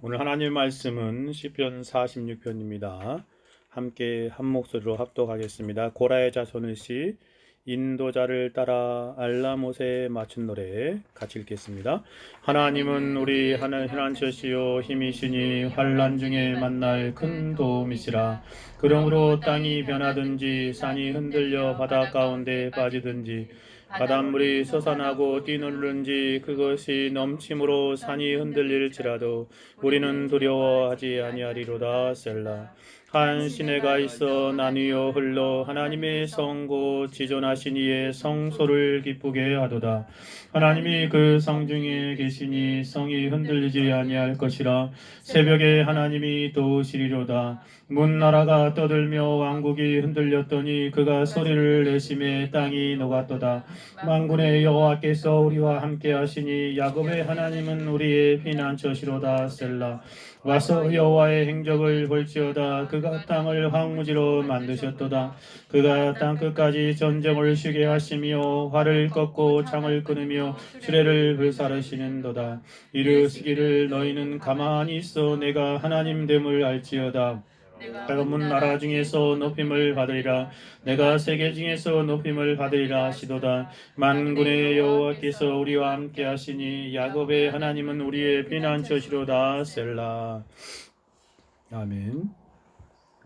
오늘 하나님 말씀은 시편 46편입니다. 함께 한 목소리로 합독하겠습니다. 고라의 자손의 시 인도자를 따라 알라못에 맞춘 노래 같이 읽겠습니다. 하나님은 우리 하늘 피난처시요 힘이시니 환난 중에 만날 큰 도움이시라. 그러므로 땅이 변하든지 산이 흔들려 바다 가운데 빠지든지 바닷물이 솟아나고 뛰누르는지 그것이 넘침으로 산이 흔들릴지라도 우리는 두려워하지 아니하리로다. 셀라. 한 시내가 있어 나뉘어 흘러 하나님의 성고 지존하신 이의 성소를 기쁘게 하도다. 하나님이 그 성 중에 계시니 성이 흔들리지 아니할 것이라. 새벽에 하나님이 도우시리로다. 문나라가 떠들며 왕국이 흔들렸더니 그가 소리를 내심에 땅이 녹았도다. 만군의 여호와께서 우리와 함께 하시니 야곱의 하나님은 우리의 피난처시로다. 셀라. 와서 여호와의 행적을 볼지어다. 그가 땅을 황무지로 만드셨도다. 그가 땅 끝까지 전쟁을 쉬게 하시며 활을 꺾고 창을 끊으며 수레를 불사르시는도다. 이르시기를 너희는 가만히 있어 내가 하나님 됨을 알지어다. 내가 문 나라 중에서 높임을 받으리라. 내가 세계 중에서 높임을 받으리라 하시도다. 만군의 여호와께서 우리와 함께 하시니 야곱의 하나님은 우리의 피난처시로다. 셀라. 아멘.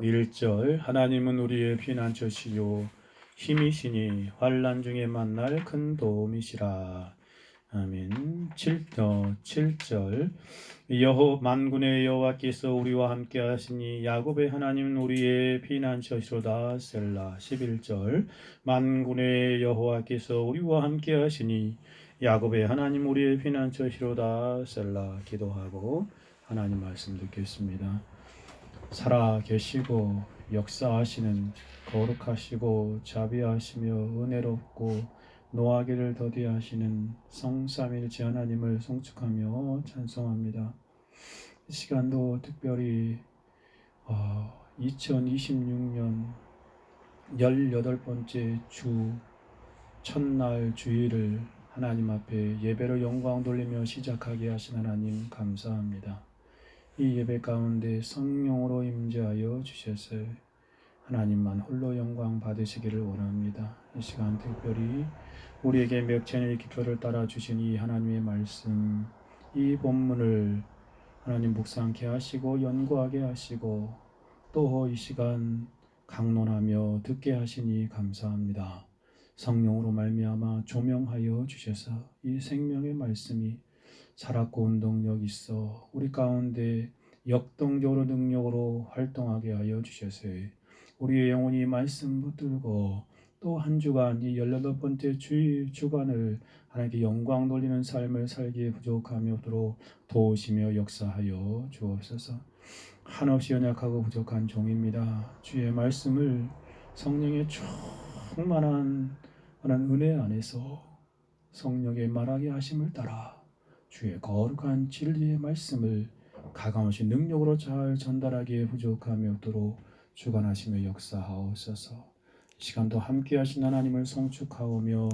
1절 하나님은 우리의 피난처시요 힘이시니 환난 중에 만날 큰 도움이시라. 아멘. 7절 만군의 여호와께서 우리와 함께 하시니 야곱의 하나님은 우리의 피난처시로다. 셀라. 11절 만군의 여호와께서 우리와 함께 하시니 야곱의 하나님 우리의 피난처시로다. 셀라. 기도하고 하나님 말씀 듣겠습니다. 살아 계시고 역사하시는 거룩하시고 자비하시며 은혜롭고 노하기를 더디하시는 성삼일체 하나님을 송축하며 찬송합니다. 이 시간도 특별히 2026년 18번째 주 첫날 주일을 하나님 앞에 예배로 영광 돌리며 시작하게 하신 하나님 감사합니다. 이 예배 가운데 성령으로 임재하여 주셔서 하나님만 홀로 영광 받으시기를 원합니다. 이 시간 특별히 우리에게 몇천일 기표를 따라 주신 이 하나님의 말씀, 이 본문을 하나님 묵상케 하시고 연구하게 하시고 또 이 시간 강론하며 듣게 하시니 감사합니다. 성령으로 말미암아 조명하여 주셔서 이 생명의 말씀이 살았고 운동력 있어 우리 가운데 역동적으로 능력으로 활동하게 하여 주셔서 우리의 영혼이 말씀 붙들고 또 한 주간 이 18번째 주일 주간을 하나님께 영광 돌리는 삶을 살기에 부족함이 없도록 도우시며 역사하여 주옵소서. 한없이 연약하고 부족한 종입니다. 주의 말씀을 성령의 충만한 은혜 안에서 성령의 말하게 하심을 따라 주의 거룩한 진리의 말씀을 가감없이 능력으로 잘 전달하기에 부족함이 없도록 주관하시며 역사하옵소서. 이 시간도 함께 하신 하나님을 송축하오며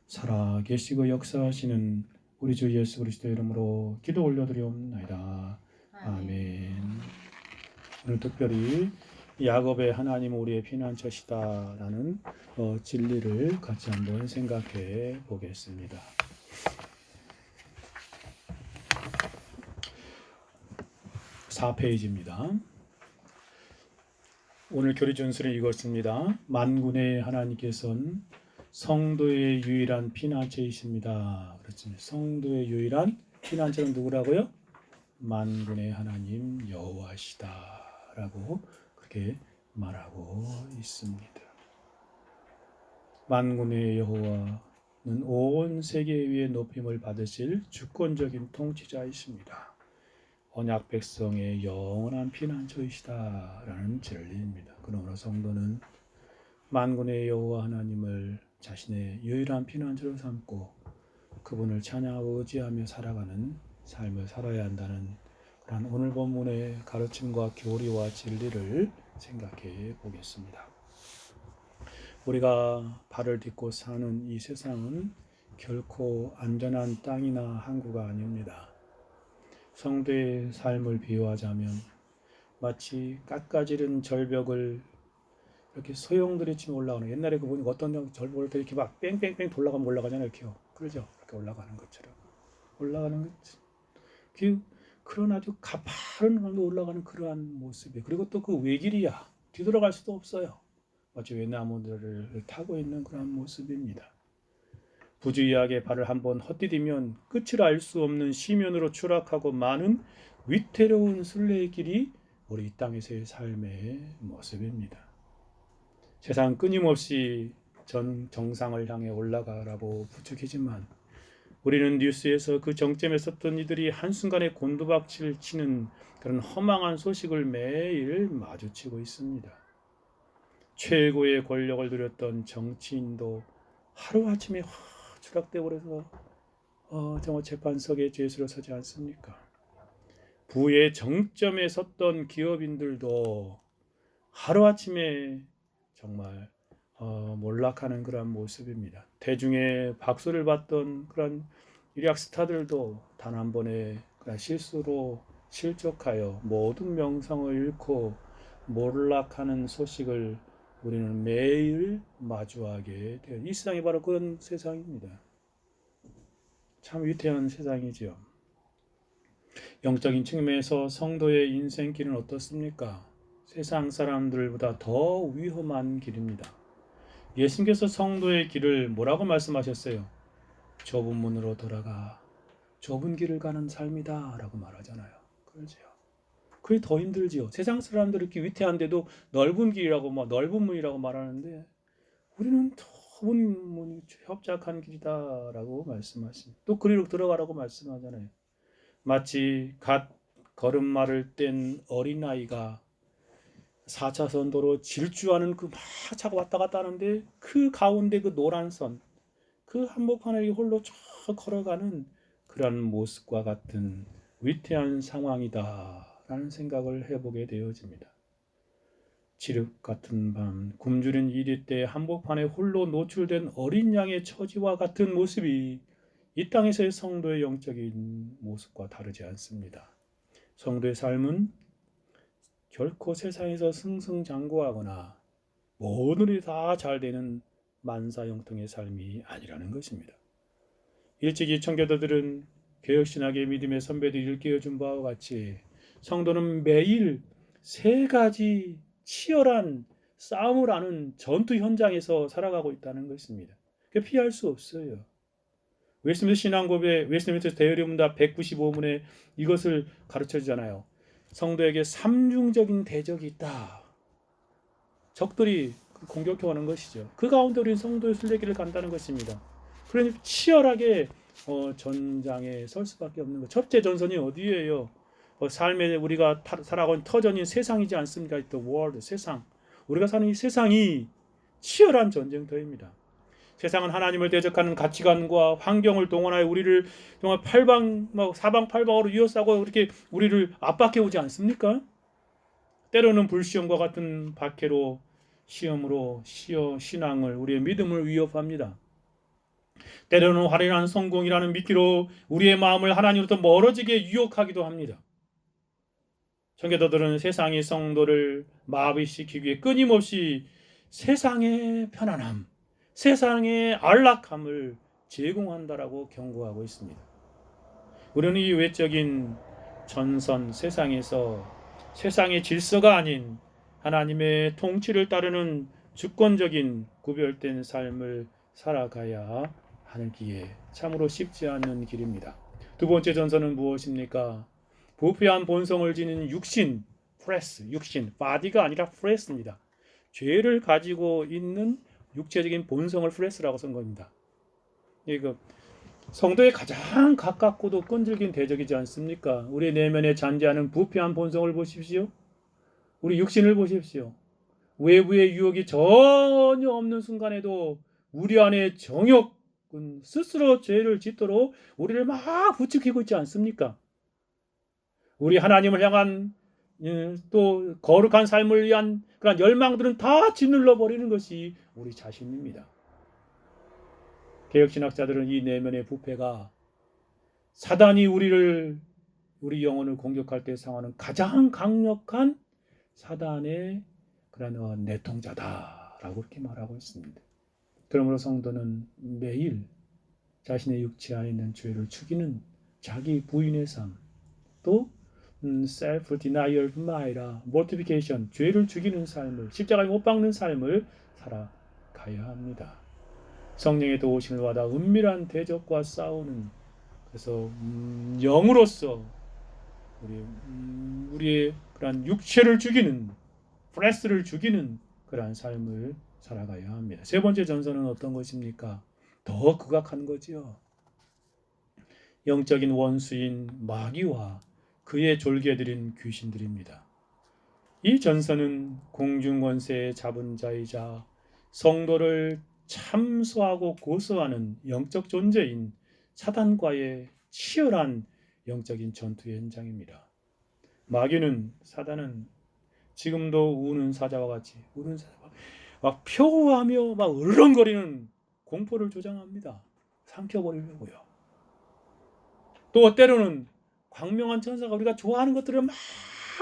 살아계시고 역사하시는 우리 주 예수 그리스도 이름으로 기도 올려드리옵나이다. 아멘. 오늘 특별히 야곱의 하나님 우리의 피난처시다라는 진리를 같이 한번 생각해 보겠습니다. 4페이지입니다. 오늘 교리 준수를 읽었습니다. 만군의 하나님께서는 성도의 유일한 피난처이십니다. 그렇습니다. 성도의 유일한 피난처는 누구라고요? 만군의 하나님 여호와시다라고 그렇게 말하고 있습니다. 만군의 여호와는 온 세계 위에 높임을 받으실 주권적인 통치자이십니다. 언약 백성의 영원한 피난처이시다라는 진리입니다. 그러므로 성도는 만군의 여호와 하나님을 자신의 유일한 피난처로 삼고 그분을 찬양하고 의지하며 살아가는 삶을 살아야 한다는 그런 오늘 본문의 가르침과 교리와 진리를 생각해 보겠습니다. 우리가 발을 딛고 사는 이 세상은 결코 안전한 땅이나 항구가 아닙니다. 성도의 삶을 비유하자면 마치 깎아지른 절벽을 이렇게 소용돌이 치며 올라가는, 옛날에 그 보니까 어떤 절벽을 이렇게 막 뺑뺑뺑 돌아가면 올라가잖아요. 이렇게요. 그러죠. 이렇게 올라가는 것처럼 올라가는 거지. 그런 아주 가파른 강도 올라가는 그러한 모습이, 그리고 또 그 외길이야. 뒤돌아갈 수도 없어요. 마치 외나무들을 타고 있는 그런 모습입니다. 부주의하게 발을 한번 헛디디면 끝을 알 수 없는 시면으로 추락하고 많은 위태로운 순례의 길이 우리 이 땅에서의 삶의 모습입니다. 세상 끊임없이 정상을 향해 올라가라고 부추기지만 우리는 뉴스에서 그 정점에 섰던 이들이 한순간에 곤두박질 치는 그런 허망한 소식을 매일 마주치고 있습니다. 최고의 권력을 누렸던 정치인도 하루아침에 확 추락돼 버려서 정말 재판석에 죄수로 서지 않습니까? 부의 정점에 섰던 기업인들도 하루아침에 정말 몰락하는 그런 모습입니다. 대중의 박수를 받던 그런 일약 스타들도 단 한 번의 그런 실수로 실족하여 모든 명성을 잃고 몰락하는 소식을 우리는 매일 마주하게 돼요. 이 세상이 바로 그런 세상입니다. 참 위태한 세상이지요. 영적인 측면에서 성도의 인생길은 어떻습니까? 세상 사람들보다 더 위험한 길입니다. 예수님께서 성도의 길을 뭐라고 말씀하셨어요? 좁은 문으로 돌아가 좁은 길을 가는 삶이다 라고 말하잖아요. 그렇죠. 그게 더 힘들지요. 세상 사람들 이렇게 위태한데도 넓은 길이라고 넓은 문이라고 말하는데 우리는 좁은 문이 협착한 길이다라고 말씀하십니다. 또 그리로 들어가라고 말씀하잖아요. 마치 갓 걸음마를 뗀 어린아이가 4차선 도로 질주하는 그 막 차가 왔다 갔다 하는데 그 가운데 그 노란 선, 그 한복판에 홀로 쭉 걸어가는 그런 모습과 같은 위태한 상황이다라는 생각을 해보게 되어집니다. 칠흑 같은 밤, 굶주린 이리 때 한복판에 홀로 노출된 어린 양의 처지와 같은 모습이 이 땅에서의 성도의 영적인 모습과 다르지 않습니다. 성도의 삶은 결코 세상에서 승승장구하거나 모든 일이 다 잘 되는 만사형통의 삶이 아니라는 것입니다. 일찍이 청교도들은 개혁신학의 믿음의 선배들이 일깨워준 바와 같이 성도는 매일 세 가지 치열한 싸움을 하는 전투 현장에서 살아가고 있다는 것입니다. 피할 수 없어요. 웨스트민스터 신앙고백, 웨스트민스터 대의문답 195문에 이것을 가르쳐주잖아요. 성도에게 삼중적인 대적이 있다. 적들이 공격해오는 것이죠. 그 가운데 우리는 성도의 순례길을 간다는 것입니다. 그러니 치열하게 전장에 설 수밖에 없는 것. 첫째 전선이 어디예요? 삶에 우리가 살아가는 터전인 세상이지 않습니까? The world, 세상. 우리가 사는 이 세상이 치열한 전쟁터입니다. 세상은 하나님을 대적하는 가치관과 환경을 동원하여 우리를 정말 사방팔방으로 이어싸고 이렇게 우리를 압박해 오지 않습니까? 때로는 불시험과 같은 박해로 시험으로 신앙을, 우리의 믿음을 위협합니다. 때로는 화려한 성공이라는 미끼로 우리의 마음을 하나님으로부터 멀어지게 유혹하기도 합니다. 청교도들은 세상의 성도를 마비시키기 위해 끊임없이 세상의 편안함, 세상의 안락함을 제공한다라고 경고하고 있습니다. 우리는 이 외적인 전선 세상에서 세상의 질서가 아닌 하나님의 통치를 따르는 주권적인 구별된 삶을 살아가야 하기에 참으로 쉽지 않은 길입니다. 두 번째 전선은 무엇입니까? 부패한 본성을 지닌 육신, 육신, 바디가 아니라 플레스입니다. 죄를 가지고 있는 육체적인 본성을 플레스라고 쓴 겁니다. 이거 성도의 가장 가깝고도 끈질긴 대적이지 않습니까? 우리 내면에 잔재하는 부패한 본성을 보십시오. 우리 육신을 보십시오. 외부의 유혹이 전혀 없는 순간에도 우리 안에 정욕은 스스로 죄를 짓도록 우리를 막 부추기고 있지 않습니까? 우리 하나님을 향한 또 거룩한 삶을 위한 그런 열망들은 다 짓눌러 버리는 것이 우리 자신입니다. 개혁신학자들은 이 내면의 부패가 사단이 우리를 우리 영혼을 공격할 때 상하는 가장 강력한 사단의 그런 내통자다라고 이렇게 말하고 있습니다. 그러므로 성도는 매일 자신의 육체 안에 있는 죄를 죽이는 자기 부인의 삶, 또 self denial뿐만 아니라 mortification, 죄를 죽이는 삶을, 십자가에 못 박는 삶을 살아가야 합니다. 성령의 도우심을 받아 은밀한 대적과 싸우는, 그래서 영으로서 우리의 그런 육체를 죽이는, 플레스를 죽이는 그러한 삶을 살아가야 합니다. 세 번째 전선은 어떤 것입니까? 더 극악한 거지요. 영적인 원수인 마귀와 그의 졸개들인 귀신들입니다. 이 전선은 공중권세의 잡은 자이자 성도를 참소하고 고소하는 영적 존재인 사단과의 치열한 영적인 전투의 현장입니다. 마귀는, 사단은 지금도 우는 사자와 같이 막 표하며 막 으르렁거리는 공포를 조장합니다. 삼켜버리려고요. 또 때로는 광명한 천사가 우리가 좋아하는 것들을 막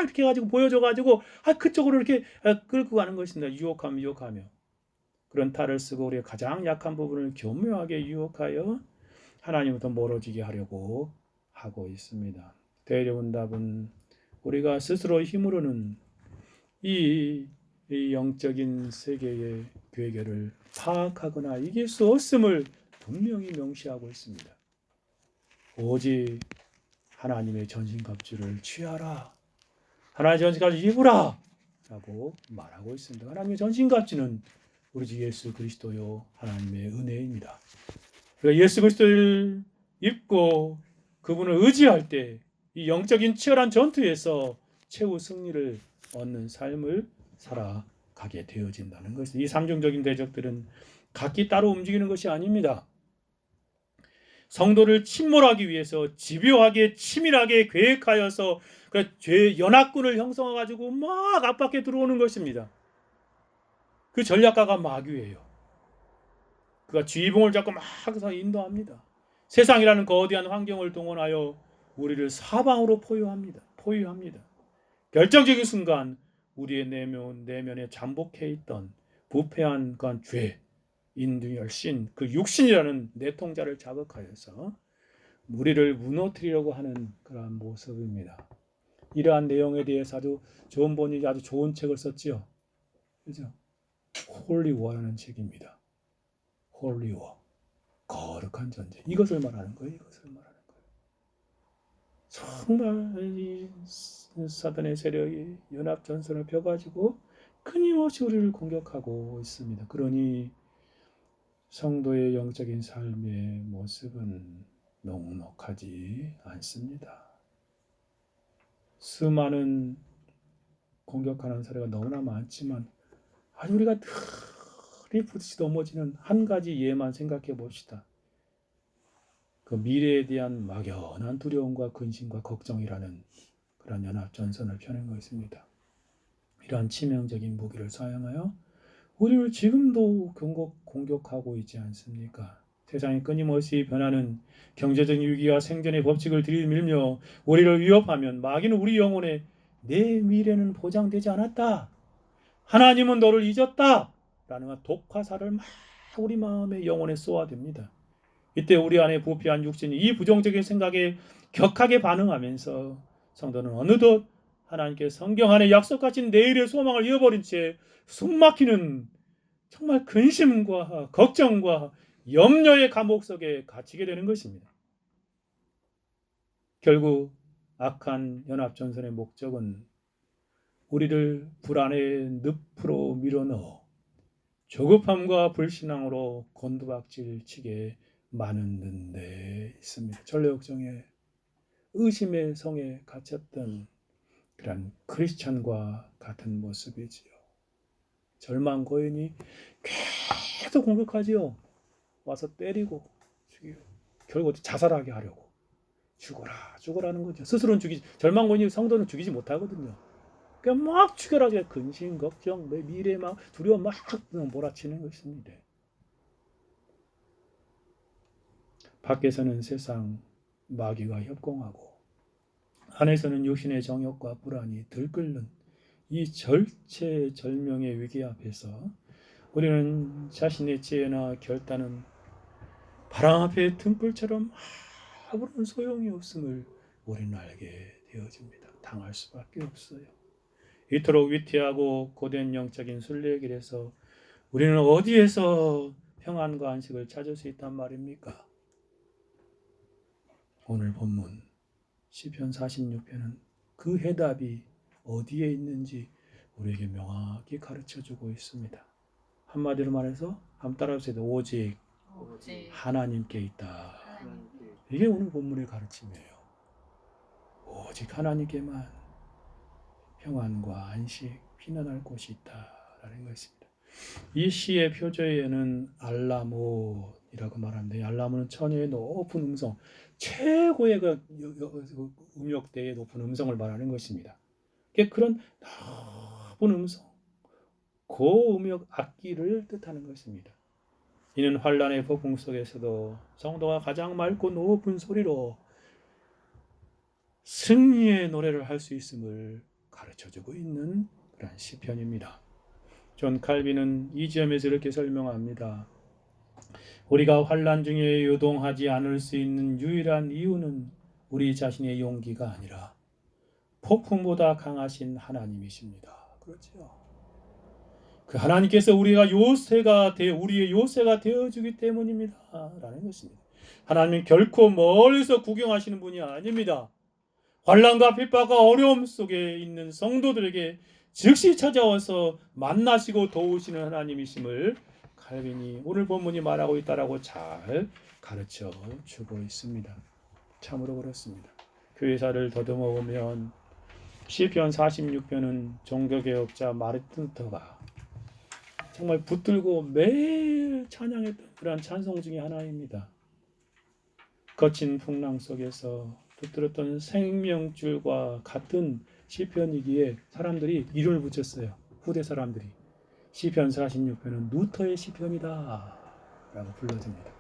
이렇게 가지고 보여줘가지고 그쪽으로 이렇게 끌고 가는 것입니다. 유혹하며 그런 탈을 쓰고 우리의 가장 약한 부분을 교묘하게 유혹하여 하나님부터 멀어지게 하려고 하고 있습니다. 대리응답은 우리가 스스로 힘으로는 이 영적인 세계의 괴계를 파악하거나 이길 수 없음을 분명히 명시하고 있습니다. 오직 하나님의 전신갑주를 취하라, 하나님의 전신갑주를 입으라 라고 말하고 있습니다. 하나님의 전신갑주는 우리 주 예수 그리스도요 하나님의 은혜입니다. 그러니까 예수 그리스도를 입고 그분을 의지할 때 이 영적인 치열한 전투에서 최후 승리를 얻는 삶을 살아가게 되어진다는 것입니다. 이 삼중적인 대적들은 각기 따로 움직이는 것이 아닙니다. 성도를 침몰하기 위해서 집요하게 치밀하게 계획하여서 죄 연합군을 형성해가지고 막 압박해 들어오는 것입니다. 그 전략가가 마귀예요. 그가 쥐봉을 잡고 막 인도합니다. 세상이라는 거대한 환경을 동원하여 우리를 사방으로 포위합니다. 결정적인 순간 우리의 내면에 잠복해 있던 부패한 그 죄, 인두열신, 그 육신이라는 내통자를 자극하여서 우리를 무너뜨리려고 하는 그러한 모습입니다. 이러한 내용에 대해서 아주 존 본이 아주 좋은 책을 썼지요. 그죠? 홀리워라는 책입니다. 홀리워, 거룩한 전쟁. 이것을 말하는 거예요. 정말 이 사단의 세력이 연합 전선을 펴가지고 끊임없이 우리를 공격하고 있습니다. 그러니 성도의 영적인 삶의 모습은 녹록하지 않습니다. 수많은 공격하는 사례가 너무나 많지만 아주 우리가 늘 부딪히 넘어지는 한 가지 예만 생각해 봅시다. 그 미래에 대한 막연한 두려움과 근심과 걱정이라는 그런 연합 전선을 펴는 것입니다. 이러한 치명적인 무기를 사용하여 우리를 지금도 공격하고 있지 않습니까? 세상이 끊임없이 변하는 경제적 위기와 생존의 법칙을 들이밀며 우리를 위협하면 마귀는 우리 영혼에 내 미래는 보장되지 않았다, 하나님은 너를 잊었다 라는 독화살을 막 우리 마음의 영혼에 쏘아댑니다. 이때 우리 안에 부패한 육신이 이 부정적인 생각에 격하게 반응하면서 성도는 어느덧 하나님께 성경 안에 약속하신 내일의 소망을 잃어버린 채 숨막히는 정말 근심과 걱정과 염려의 감옥 속에 갇히게 되는 것입니다. 결국 악한 연합전선의 목적은 우리를 불안의 늪으로 밀어넣어 조급함과 불신앙으로 곤두박질 치게 많은 데 있습니다. 전례역정에 의심의 성에 갇혔던 그런 크리스찬과 같은 모습이지요. 절망 고인이 계속 공격하지요. 와서 때리고 죽이고 결국 자살하게 하려고 죽어라는 거죠. 스스로는 절망 고인이 성도는 죽이지 못하거든요. 그냥 막 죽여라. 근심, 걱정, 미래 막 두려움 막 몰아치는 것입니다. 밖에서는 세상 마귀가 협공하고 안에서는 육신의 정욕과 불안이 들끓는 이 절체절명의 위기 앞에서 우리는 자신의 지혜나 결단은 바람 앞에 등불처럼 아무런 소용이 없음을 우리는 알게 되어집니다. 당할 수밖에 없어요. 이토록 위태하고 고된 영적인 순례의 길에서 우리는 어디에서 평안과 안식을 찾을 수 있단 말입니까? 오늘 본문 시편 46편은 그 해답이 어디에 있는지 우리에게 명확히 가르쳐주고 있습니다. 한마디로 말해서 한번 따라하세요. 오직 하나님께 있다. 이게 오늘 본문의 가르침이에요. 오직 하나님께만 평안과 안식, 피난할 곳이 있다라는 것입니다. 이 시의 표제에는 알라몬이라고 말하는데, 알라몬은 처녀의 높은 음성, 최고의 음역대의 높은 음성을 말하는 것입니다. 그런 높은 음성, 고음역 악기를 뜻하는 것입니다. 이는 환란의 폭풍 속에서도 성도가 가장 맑고 높은 소리로 승리의 노래를 할 수 있음을 가르쳐주고 있는 그런 시편입니다. 존 칼빈은 이 지점에서 이렇게 설명합니다. 우리가 환란 중에 요동하지 않을 수 있는 유일한 이유는 우리 자신의 용기가 아니라 폭풍보다 강하신 하나님이십니다. 그렇죠. 그 하나님께서 우리의 요새가 되어주기 때문입니다. 라는 것입니다. 하나님은 결코 멀리서 구경하시는 분이 아닙니다. 환난과 핍박과 어려움 속에 있는 성도들에게 즉시 찾아와서 만나시고 도우시는 하나님이심을 칼빈이 오늘 본문이 말하고 있다라고 잘 가르쳐 주고 있습니다. 참으로 그렇습니다. 교회사를 더듬어 보면 시편 46편은 종교개혁자 마르틴 루터가 정말 붙들고 매일 찬양했던 그러한 찬송 중에 하나입니다. 거친 풍랑 속에서 붙들었던 생명줄과 같은 시편이기에 사람들이 이름을 붙였어요. 후대 사람들이. 시편 46편은 루터의 시편이다 라고 불러집니다.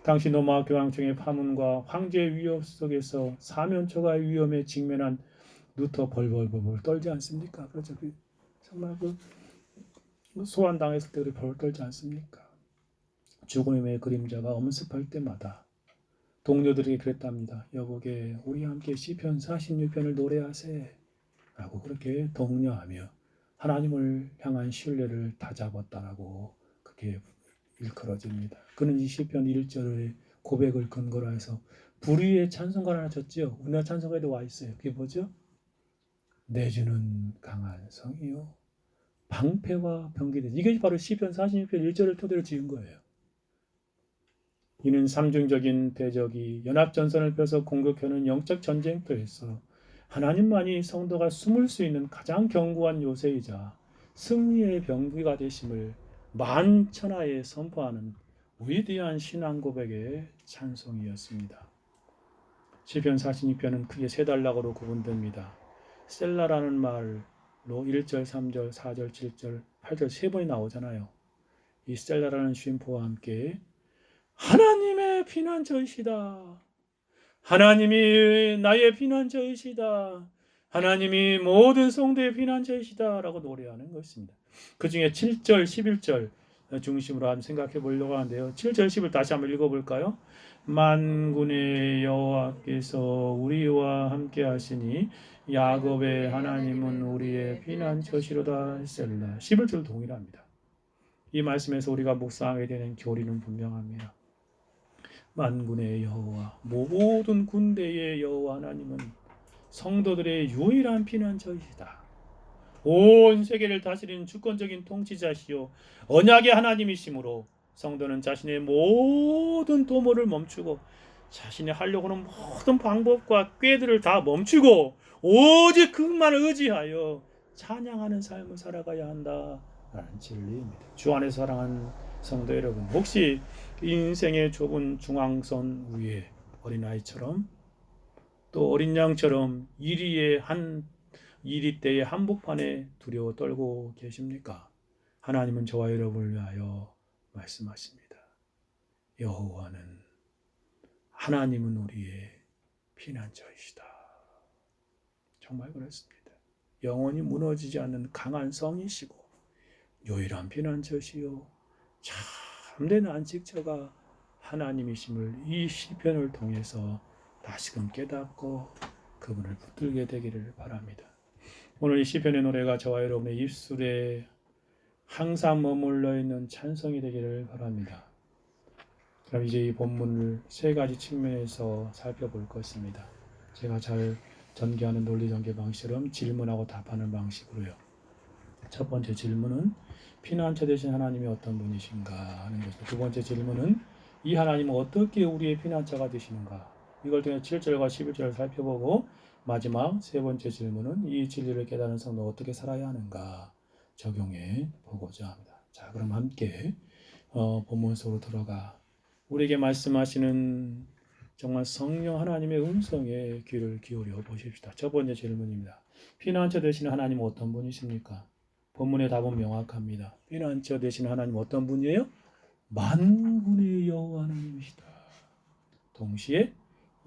당시 로마 교황청의 파문과 황제의 위협 속에서 사면초가의 위험에 직면한 루터 벌벌 떨지 않습니까? 그렇죠. 정말 소환당했을 때 벌벌 떨지 않습니까? 죽음의 그림자가 엄습할 때마다 동료들에게 그랬답니다. 여보게 우리 함께 시편 46편을 노래하세 라고 그렇게 독려하며 하나님을 향한 신뢰를 다잡았다라고 그렇게 일컬어집니다. 그는 이 시편 1절의 고백을 근거로 해서 불의의 찬송가를 하나 쳤지요. 우리나라 찬송가에도 와 있어요. 그게 뭐죠? 내 주는 강한 성이요 방패와 병기대. 이게 바로 시편 46편 1절을 토대로 지은 거예요. 이는 삼중적인 대적이 연합전선을 펴서 공격하는 영적 전쟁터에서 하나님만이 성도가 숨을 수 있는 가장 견고한 요새이자 승리의 병기가 되심을 만천하에 선포하는 위대한 신앙 고백의 찬송이었습니다. 시편 46편은 크게 세 단락으로 구분됩니다. 셀라라는 말로 1절, 3절, 4절, 7절, 8절 세 번이 나오잖아요. 이 셀라라는 쉼표와 함께 하나님의 피난처이시다. 하나님이 나의 피난처이시다. 하나님이 모든 성도의 피난처이시다 라고 노래하는 것입니다. 그 중에 7절, 11절 중심으로 한번 생각해 보려고 하는데요. 7절, 10을 다시 한번 읽어볼까요? 만군의 여호와께서 우리와 함께 하시니 야곱의 하나님은 우리의 피난처시로다. 셀라. 11절 동일합니다. 이 말씀에서 우리가 묵상하게 되는 교리는 분명합니다. 만군의 여호와, 모든 군대의 여호와 하나님은 성도들의 유일한 피난처이시다. 온 세계를 다스리는 주권적인 통치자시요 언약의 하나님이시므로 성도는 자신의 모든 도모를 멈추고 자신이 하려고 하는 모든 방법과 꾀들을 다 멈추고 오직 그것만을 의지하여 찬양하는 삶을 살아가야 한다라는 진리입니다. 주 안에서 사랑하는 성도 여러분, 혹시 인생의 좁은 중앙선 위에 어린아이처럼 또 어린 양처럼 이리때의 한복판에 두려워 떨고 계십니까? 하나님은 저와 여러분을 위하여 말씀하십니다. 여호와는 하나님은 우리의 피난처이시다. 정말 그렇습니다. 영원히 무너지지 않는 강한 성이시고 유일한 피난처시요 참된 안식처가 하나님이심을 이 시편을 통해서 다시금 깨닫고 그분을 붙들게 되기를 바랍니다. 오늘 이 시편의 노래가 저와 여러분의 입술에 항상 머물러 있는 찬송이 되기를 바랍니다. 그럼 이제 이 본문을 세 가지 측면에서 살펴볼 것입니다. 제가 잘 전개하는 논리 전개 방식처럼 질문하고 답하는 방식으로요. 첫 번째 질문은 피난처 되신 하나님이 어떤 분이신가 하는 것입니다. 두 번째 질문은 이 하나님은 어떻게 우리의 피난처가 되시는가, 이걸 통해 7절과 11절을 살펴보고 마지막 세 번째 질문은 이 진리를 깨달은 성도 어떻게 살아야 하는가 적용해 보고자 합니다. 자, 그럼 함께 본문 속으로 들어가 우리에게 말씀하시는 정말 성령 하나님의 음성에 귀를 기울여 보십시다. 첫 번째 질문입니다. 피난처 되시는 하나님은 어떤 분이십니까? 본문의 답은 명확합니다. 피난처 되시는 하나님은 어떤 분이에요? 만군의 여호와 하나님이시다. 동시에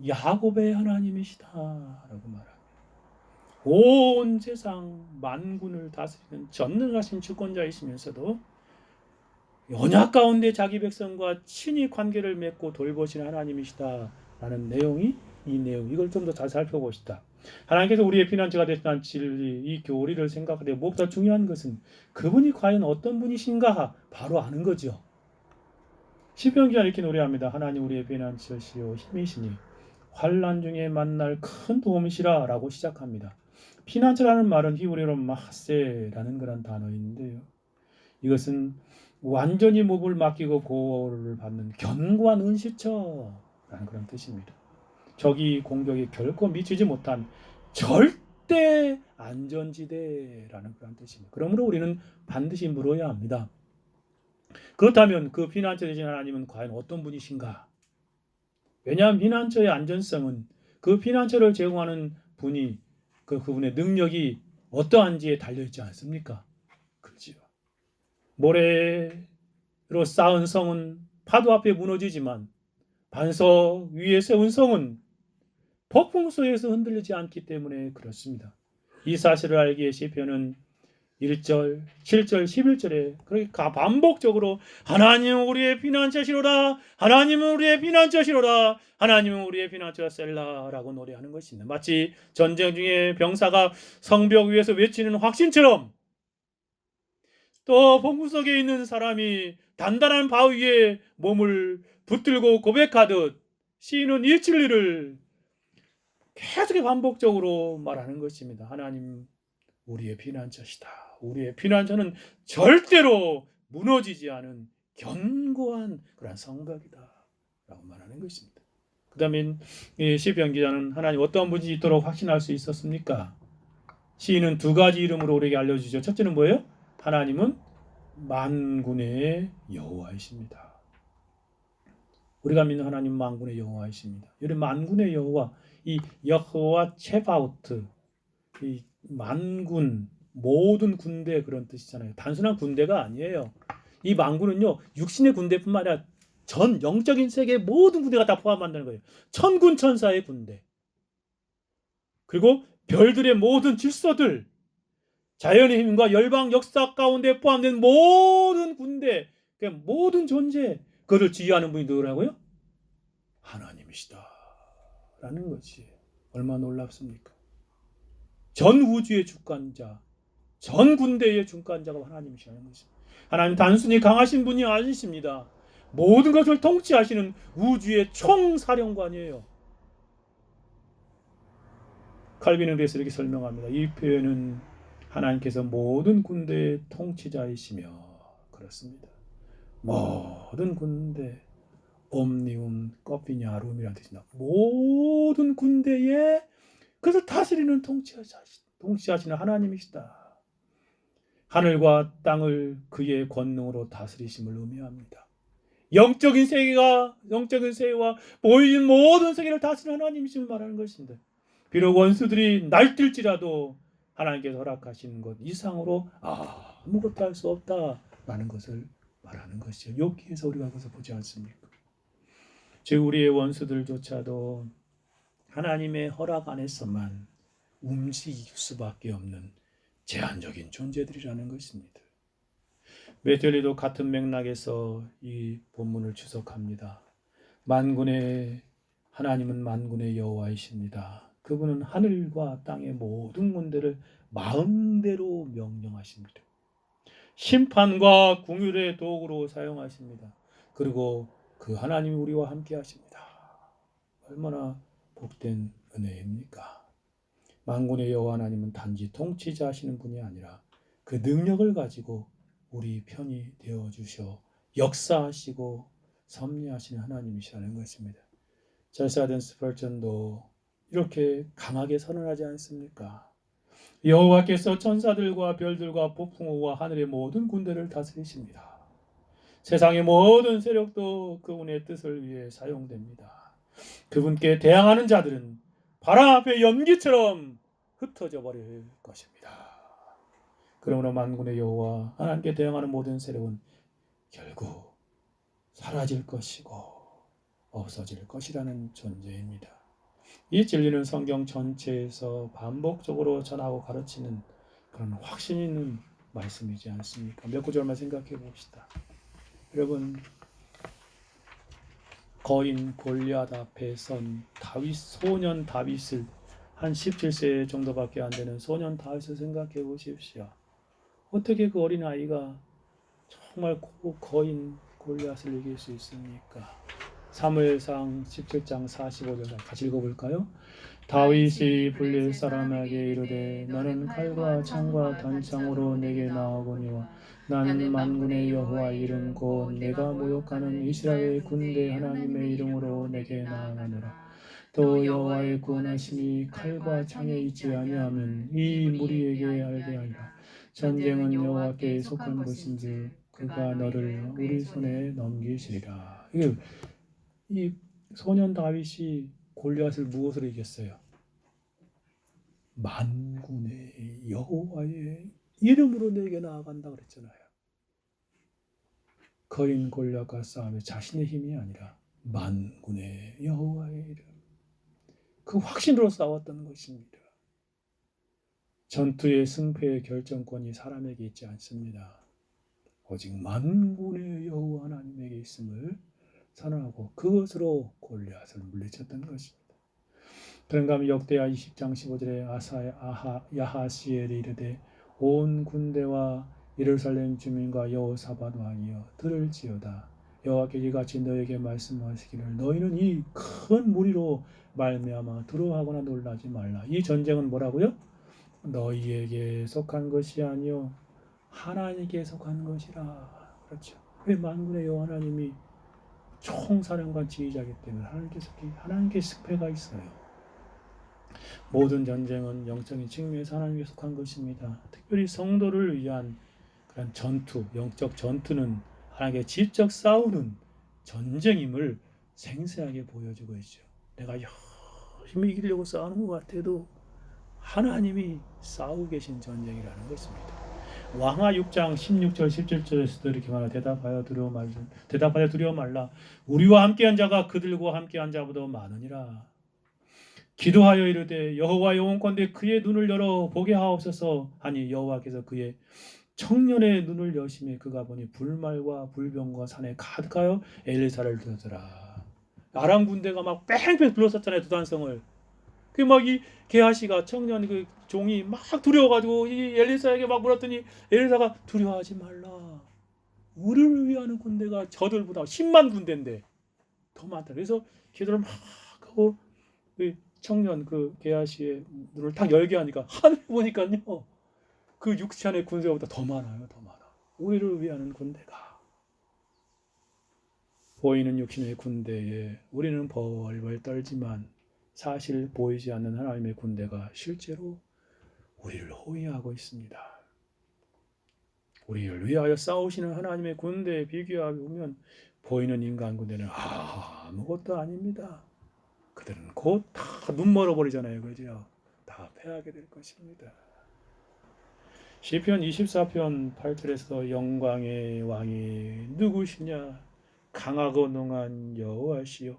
야곱의 하나님이시다 라고 말합니다. 온 세상 만군을 다스리는 전능하신 주권자이시면서도 언약 가운데 자기 백성과 친히 관계를 맺고 돌보시는 하나님이시다 라는 내용이 이 내용, 이걸 좀 더 잘 살펴봅시다. 하나님께서 우리의 피난처가 되시는 진리, 이 교리를 생각할 때 무엇보다 중요한 것은 그분이 과연 어떤 분이신가 바로 아는 거죠. 시편 기자 이렇게 노래합니다. 하나님 우리의 피난처시요 힘이시니 환난 중에 만날 큰 도움이시라 라고 시작합니다. 피난처라는 말은 히브리어로 마하세라는 그런 단어인데요. 이것은 완전히 몹을 맡기고 보호를 받는 견고한 은시처라는 그런 뜻입니다. 적이 공격에 결코 미치지 못한 절대 안전지대라는 그런 뜻입니다. 그러므로 우리는 반드시 물어야 합니다. 그렇다면 그 피난처 되신 하나님은 과연 어떤 분이신가? 왜냐하면 피난처의 안전성은 그 피난처를 제공하는 분이 그분의 능력이 어떠한지에 달려있지 않습니까? 그렇지요. 모래로 쌓은 성은 파도 앞에 무너지지만 반석 위에 세운 성은 폭풍 속에서 흔들리지 않기 때문에 그렇습니다. 이 사실을 알기에 시편은 1절, 7절, 11절에 그렇게 반복적으로 하나님은 우리의 피난처시로다, 하나님은 우리의 피난처시로다, 하나님은 우리의 피난처 셀라라고 노래하는 것입니다. 마치 전쟁 중에 병사가 성벽 위에서 외치는 확신처럼 또 폭풍 속에 있는 사람이 단단한 바위 위에 몸을 붙들고 고백하듯 시인은 이 진리를 계속 반복적으로 말하는 것입니다. 하나님 우리의 피난처시다. 우리의 피난처는 절대로 무너지지 않은 견고한 그런 성벽이다 라고 말하는 것입니다. 그 다음에 시편 기자는 하나님 어떤 분이 있도록 확신할 수 있었습니까? 시인은 두 가지 이름으로 우리에게 알려주죠. 첫째는 뭐예요? 하나님은 만군의 여호와이십니다. 우리가 믿는 하나님 만군의 여호와이십니다. 이 만군의 여호와, 이 여호와 체바우트, 이 만군, 모든 군대 그런 뜻이잖아요. 단순한 군대가 아니에요. 이 만군은요, 육신의 군대뿐만 아니라 전 영적인 세계의 모든 군대가 다 포함한다는 거예요. 천군 천사의 군대. 그리고 별들의 모든 질서들, 자연의 힘과 열방 역사 가운데 포함된 모든 군대, 모든 존재, 그것을 지휘하는 분이 누구라고요? 하나님이시다 라는 것이 얼마나 놀랍습니까? 전 우주의 주관자, 전 군대의 주관자가 하나님이시라는 것입니다. 하나님 단순히 강하신 분이 아니십니다. 모든 것을 통치하시는 우주의 총사령관이에요. 칼빈은 그래서 이렇게 설명합니다. 이 표현은 하나님께서 모든 군대의 통치자이시며 그렇습니다. 모든 군대, 옴니움, 꺼피냐룸이라는 뜻입니다. 모든 군대에 그것을 다스리는 통치하시는 하나님이시다. 하늘과 땅을 그의 권능으로 다스리심을 의미합니다. 영적인 세계와 보이는 모든 세계를 다스리는 하나님이심을 말하는 것입니다. 비록 원수들이 날뛸지라도 하나님께서 허락하시는 것 이상으로 아무것도 할 수 없다라는 것을 말하는 것이죠. 욥기에서 우리가 그것을 보지 않습니까? 즉 우리의 원수들조차도 하나님의 허락 안에서만 움직일 수밖에 없는 제한적인 존재들이라는 것입니다. 메텔리도 같은 맥락에서 이 본문을 추석합니다. 만군의 하나님은 만군의 여호와이십니다. 그분은 하늘과 땅의 모든 군대를 마음대로 명령하십니다. 심판과 궁율의 도구로 사용하십니다. 그리고 그 하나님이 우리와 함께 하십니다. 얼마나 복된 은혜입니까? 만군의 여호와 하나님은 단지 통치자하시는 분이 아니라 그 능력을 가지고 우리 편이 되어주셔 역사하시고 섭리하시는 하나님이시라는 것입니다. 절사된 스펄전도 이렇게 강하게 선언하지 않습니까? 여호와께서 천사들과 별들과 폭풍우와 하늘의 모든 군대를 다스리십니다. 세상의 모든 세력도 그분의 뜻을 위해 사용됩니다. 그분께 대항하는 자들은 바람 앞에 연기처럼 흩어져 버릴 것입니다. 그러므로 만군의 여호와 하나님께 대항하는 모든 세력은 결국 사라질 것이고 없어질 것이라는 존재입니다. 이 진리는 성경 전체에서 반복적으로 전하고 가르치는 그런 확신 있는 말씀이지 않습니까? 몇 구절만 생각해 봅시다. 여러분, 거인 골리앗 앞에 선 다윗, 소년 다윗을 한 17세 정도밖에 안 되는 소년 다윗을 생각해 보십시오. 어떻게 그 어린 아이가 정말 거인 골리앗을 이길 수 있습니까? 사무엘상 17장 45절 같이 읽어볼까요? 다윗이 블레 사람에게 이르되 너는 칼과 창과 단창으로 내게 나아오거니와 나는 만군의 여호와 이름 곧 내가 모욕하는 이스라엘 군대 하나님의 이름으로 내게 나아가노라. 또 여호와의 구원하심이 칼과 창에 있지 아니하면 이 무리에게 알게 하리라. 전쟁은 여호와께 속한 것인지 그가 너를 우리 손에 넘기시리라. 이 소년 다윗이 골리앗을 무엇으로 이겼어요? 만군의 여호와의 이름으로 내게 나아간다 그랬잖아요. 거인 골리앗과 싸움에 자신의 힘이 아니라 만군의 여호와의 이름, 그 확신으로 싸웠던 것입니다. 전투의 승패의 결정권이 사람에게 있지 않습니다. 오직 만군의 여호와 하나님에게 있음을 선언하고 그것으로 골리앗을 물리쳤던 것입니다. 그런가 하면 역대하 20장 15절에 야하시엘이 이르되 온 군대와 예루살렘 주민과 여호사밧 왕이여 들을지어다. 여호와께서 이같이 너에게 말씀하시기를 너희는 이 큰 무리로 말미암아 두려워하거나 놀라지 말라. 이 전쟁은 뭐라고요? 너희에게 속한 것이 아니요 하나님께 속한 것이라. 그렇죠. 왜 만군의 여호와 하나님이 총사령관 지휘자이기 때문에 하나님께 승패가 있어요. 모든 전쟁은 영적인 측면에서 하나님께 속한 것입니다. 특별히 성도를 위한 그런 전투, 영적 전투는 하나님께 직접 싸우는 전쟁임을 생생하게 보여주고 있죠. 내가 열심히 이기려고 싸우는 것 같아도 하나님이 싸우고 계신 전쟁이라는 것입니다. 왕하 6장 16절 17절에서도 이렇게 말하라. 대답하여 두려워 말라. 우리와 함께한 자가 그들과 함께한 자보다 많으니라. 기도하여 이르되 여호와 영원컨대 그의 눈을 열어 보게 하옵소서 하니 여호와께서 그의 청년의 눈을 여심해 그가 보니 불말과 불병과 산에 가득하여 엘리사를 들더라. 아람 군대가 막 뺑뺑 둘러쌌잖아요. 두단성을. 그 막 이 게하시가 청년 그 종이 막 두려워가지고 이 엘리사에게 막 물었더니 엘리사가 두려워하지 말라. 우리를 위하는 군대가 저들보다 10만 군대인데 더 많다. 그래서 기도를 막 하고 그 청년 그 게하시의 눈을 딱 열게 하니까 하늘 보니까요 그 육체 안의 군대보다 더 많아요. 더 많아. 우리를 위하는 군대가. 보이는 육신의 군대에 우리는 벌벌 떨지만 사실 보이지 않는 하나님의 군대가 실제로 우리를 호위하고 있습니다. 우리를 위하여 싸우시는 하나님의 군대에 비교해 보면 보이는 인간 군대는 아무것도 아닙니다. 그들은 곧 다 눈 멀어버리잖아요. 그죠? 다 패하게 될 것입니다. 시편 24편 8절에서 영광의 왕이 누구시냐? 강하고 능한 여호와시요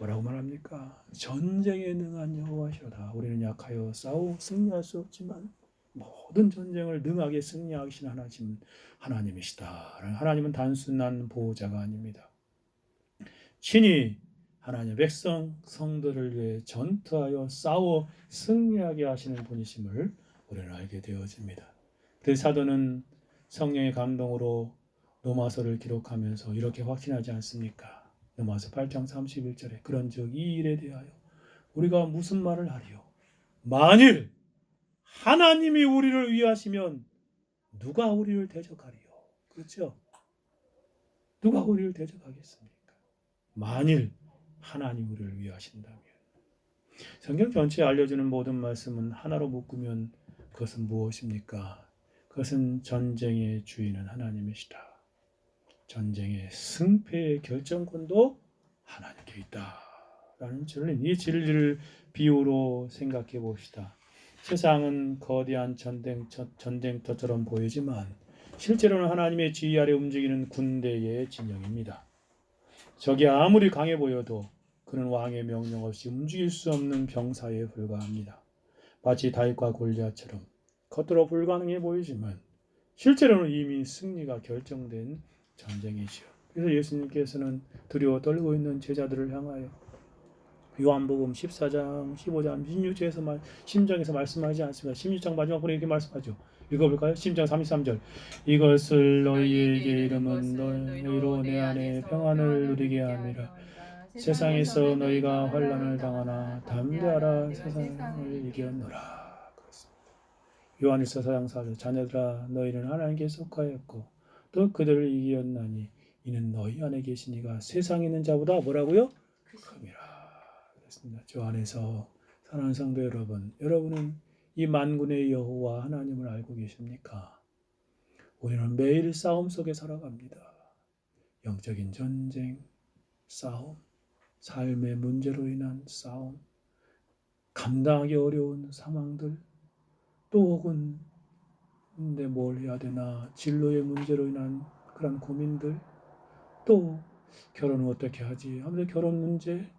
뭐라고 말합니까? 전쟁에 능한 여호와시로다. 우리는 약하여 싸워 승리할 수 없지만 모든 전쟁을 능하게 승리하신 하나님이시다. 하나님은 단순한 보호자가 아닙니다. 친히 하나님의 백성 성도를 위해 전투하여 싸워 승리하게 하시는 분이심을 우리는 알게 되어집니다. 그래서 사도는 성령의 감동으로 로마서를 기록하면서 이렇게 확신하지 않습니까? 로마서 8장 31절에 그런즉 이 일에 대하여 우리가 무슨 말을 하리요? 만일 하나님이 우리를 위하시면 누가 우리를 대적하리요? 그렇죠? 누가 우리를 대적하겠습니까? 만일 하나님 우리를 위하신다면. 성경 전체에 알려주는 모든 말씀은 하나로 묶으면 그것은 무엇입니까? 그것은 전쟁의 주인은 하나님이시다. 전쟁의 승패의 결정권도 하나님께 있다라는 진리. 이 진리를 비유로 생각해 봅시다. 세상은 거대한 전쟁터처럼 보이지만 실제로는 하나님의 지휘 아래 움직이는 군대의 진영입니다. 적이 아무리 강해 보여도 그는 왕의 명령 없이 움직일 수 없는 병사에 불과합니다. 마치 다윗과 골리앗처럼 겉으로 불가능해 보이지만 실제로는 이미 승리가 결정된 전쟁이지요. 그래서 예수님께서는 두려워 떨고 있는 제자들을 향하여 요한복음 14장, 15장, 16절에서 심정에서 말씀하지 않습니다. 16장 마지막 부분에 이렇게 말씀하죠. 읽어볼까요? 10장 33절. 이것을 너희에게 이름은 너희로 내 안에 평안을 누리게 함이라. 세상에서 너희가 환난을 당하나 담대하라 세상을 이겼노라. 그렇습니다. 요한일서 4장 4절. 자녀들아 너희는 하나님께 속하였고 또 그들을 이겼나니 이는 너희 안에 계신 이가 세상에 있는 자보다 뭐라고요? 큼이라. 그렇습니다. 주 안에서 사랑하는 성도 여러분, 여러분은 이 만군의 여호와 하나님을 알고 계십니까? 우리는 매일 싸움 속에 살아갑니다. 영적인 전쟁, 싸움, 삶의 문제로 인한 싸움, 감당하기 어려운 상황들, 또 혹은 근데 뭘 해야 되나, 진로의 문제로 인한 그런 고민들, 또 결혼은 어떻게 하지 하면서 결혼 문제,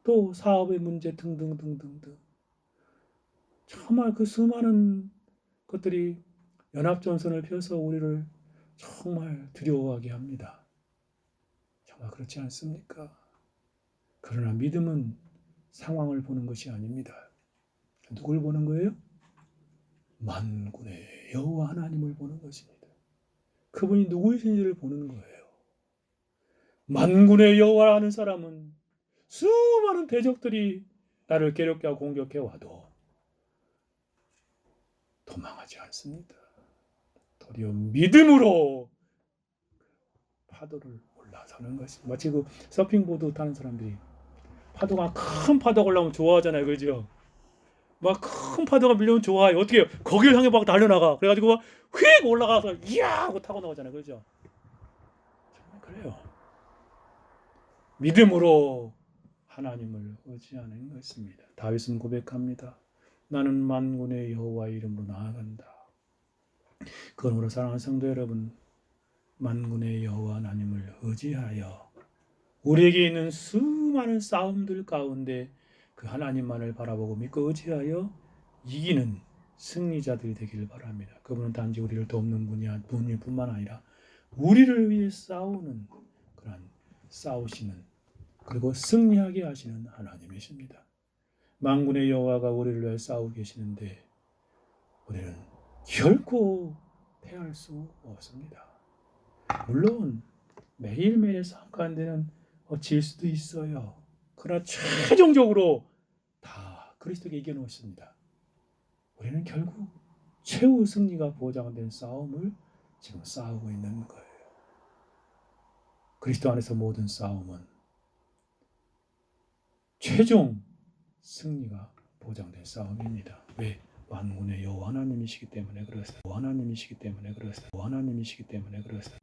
또 사업의 문제 등등등등등. 정말 그 수많은 것들이 연합전선을 펴서 우리를 정말 두려워하게 합니다. 정말 그렇지 않습니까? 그러나 믿음은 상황을 보는 것이 아닙니다. 누굴 보는 거예요? 만군의 여호와 하나님을 보는 것입니다. 그분이 누구이신지를 보는 거예요. 만군의 여호와라는 사람은 수많은 대적들이 나를 괴롭게 하고 공격해 와도 도망하지 않습니다. 도리어 믿음으로 파도를 올라서는 것입니다. 마치 그 서핑보드 타는 사람들이 큰 파도가 올라오면 좋아하잖아요. 그죠? 막 큰 파도가 밀려오면 좋아해요. 어떻게 해요? 거기를 향해 막 달려나가. 그래가지고 막 휙 올라가서 이야 하고 타고 나오잖아요. 그죠? 정말 그래요. 믿음으로 하나님을 의지하는 것입니다. 다윗은 고백합니다. 나는 만군의 여호와 이름으로 나아간다. 그러므로 사랑하는 성도 여러분, 만군의 여호와 하나님을 의지하여 우리에게 있는 수많은 싸움들 가운데 그 하나님만을 바라보고 믿고 의지하여 이기는 승리자들이 되기를 바랍니다. 그분은 단지 우리를 돕는 분일 뿐만 아니라 우리를 위해 싸우는 그런 싸우시는 그리고 승리하게 하시는 하나님이십니다. 만군의 여호와가 우리를 위해 싸우고 계시는데 우리는 결코 패할 수 없습니다. 물론 매일매일 싸움 가운데는 질 수도 있어요. 그러나 최종적으로 다 그리스도께 이겨놓습니다. 우리는 결국 최후 승리가 보장된 싸움을 지금 싸우고 있는 거예요. 그리스도 안에서 모든 싸움은 최종 승리가 보장된 싸움입니다. 왜? 만군의 여호와 하나님이시기 때문에 그렇습니다. 하나님이시기 때문에 그렇습니다. 하나님이시기 때문에 그렇습니다.